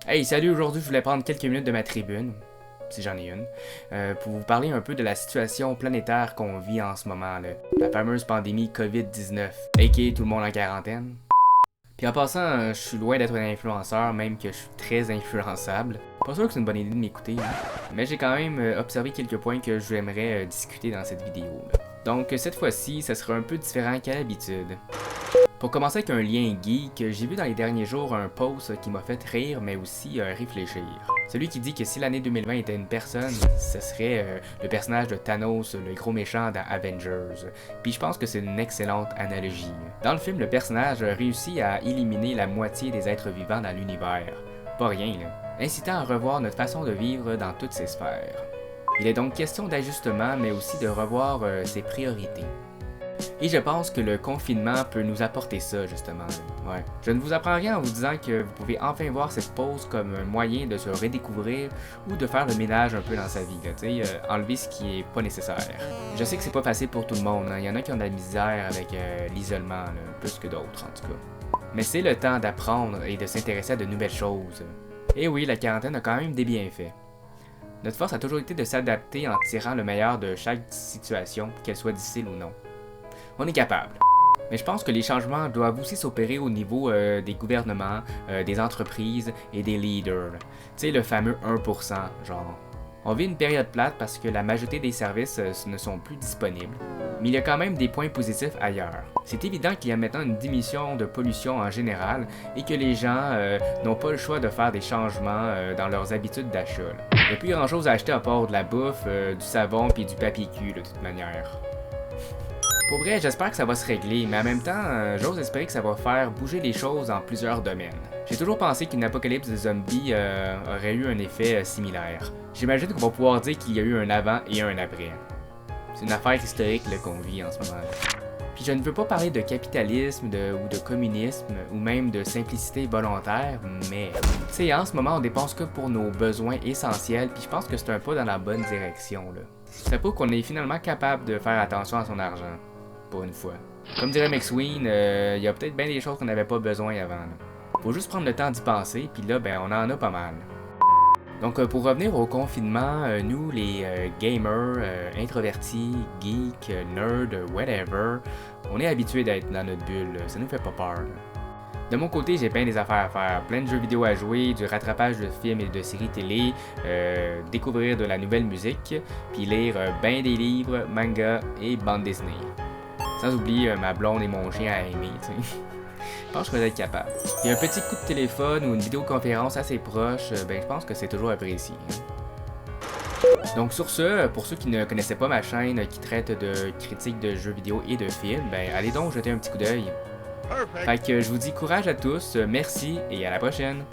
Hey, salut, aujourd'hui je voulais prendre quelques minutes de ma tribune, si j'en ai une, pour vous parler un peu de la situation planétaire qu'on vit en ce moment, là. La fameuse pandémie COVID-19, aka tout le monde en quarantaine. Puis en passant, je suis loin d'être un influenceur, même que je suis très influençable. Pas sûr que c'est une bonne idée de m'écouter, hein. Mais j'ai quand même observé quelques points que j'aimerais discuter dans cette vidéo, là. Donc cette fois-ci, ça sera un peu différent qu'à l'habitude. Pour commencer avec un lien geek, j'ai vu dans les derniers jours un post qui m'a fait rire mais aussi réfléchir. Celui qui dit que si l'année 2020 était une personne, ce serait le personnage de Thanos, le gros méchant dans Avengers. Puis je pense que c'est une excellente analogie. Dans le film, le personnage réussit à éliminer la moitié des êtres vivants dans l'univers. Pas rien, là. Incitant à revoir notre façon de vivre dans toutes ces sphères. Il est donc question d'ajustement mais aussi de revoir ses priorités. Et je pense que le confinement peut nous apporter ça, justement. Ouais. Je ne vous apprends rien en vous disant que vous pouvez enfin voir cette pause comme un moyen de se redécouvrir ou de faire le ménage un peu dans sa vie, enlever ce qui est pas nécessaire. Je sais que c'est pas facile pour tout le monde, hein. Il y en a qui ont de la misère avec l'isolement, plus que d'autres en tout cas. Mais c'est le temps d'apprendre et de s'intéresser à de nouvelles choses. Et oui, la quarantaine a quand même des bienfaits. Notre force a toujours été de s'adapter en tirant le meilleur de chaque situation, qu'elle soit difficile ou non. On est capable. Mais je pense que les changements doivent aussi s'opérer au niveau des gouvernements, des entreprises et des leaders. Tu sais, le fameux 1%, genre. On vit une période plate parce que la majorité des services ne sont plus disponibles. Mais il y a quand même des points positifs ailleurs. C'est évident qu'il y a maintenant une diminution de pollution en général et que les gens n'ont pas le choix de faire des changements dans leurs habitudes d'achat. Il n'y a plus grand chose à acheter à part de la bouffe, du savon puis du papier cul de toute manière. Pour vrai, j'espère que ça va se régler, mais en même temps, j'ose espérer que ça va faire bouger les choses dans plusieurs domaines. J'ai toujours pensé qu'une apocalypse de zombies aurait eu un effet similaire. J'imagine qu'on va pouvoir dire qu'il y a eu un avant et un après. C'est une affaire historique qu'on vit en ce moment. Puis je ne veux pas parler de capitalisme ou de communisme ou même de simplicité volontaire, mais tu sais, en ce moment on dépense que pour nos besoins essentiels, puis je pense que c'est un pas dans la bonne direction là. Ça prouve qu'on est finalement capable de faire attention à son argent. Pour une fois. Comme dirait McSween, il y a peut-être bien des choses qu'on n'avait pas besoin avant. Là. Faut juste prendre le temps d'y penser, puis là, ben, on en a pas mal. Donc, pour revenir au confinement, nous, les gamers, introvertis, geeks, nerds, whatever, on est habitués d'être dans notre bulle. Ça nous fait pas peur. Là. De mon côté, j'ai bien des affaires à faire, plein de jeux vidéo à jouer, du rattrapage de films et de séries télé, découvrir de la nouvelle musique, puis lire bien des livres, mangas et bandes dessinées. Sans oublier ma blonde et mon chien à aimer, tu sais. Je pense que je vais être capable. Et un petit coup de téléphone ou une vidéoconférence assez proche, ben je pense que c'est toujours apprécié. Donc sur ce, pour ceux qui ne connaissaient pas ma chaîne qui traite de critiques de jeux vidéo et de films, ben allez donc jeter un petit coup d'œil. Fait que je vous dis courage à tous, merci et à la prochaine!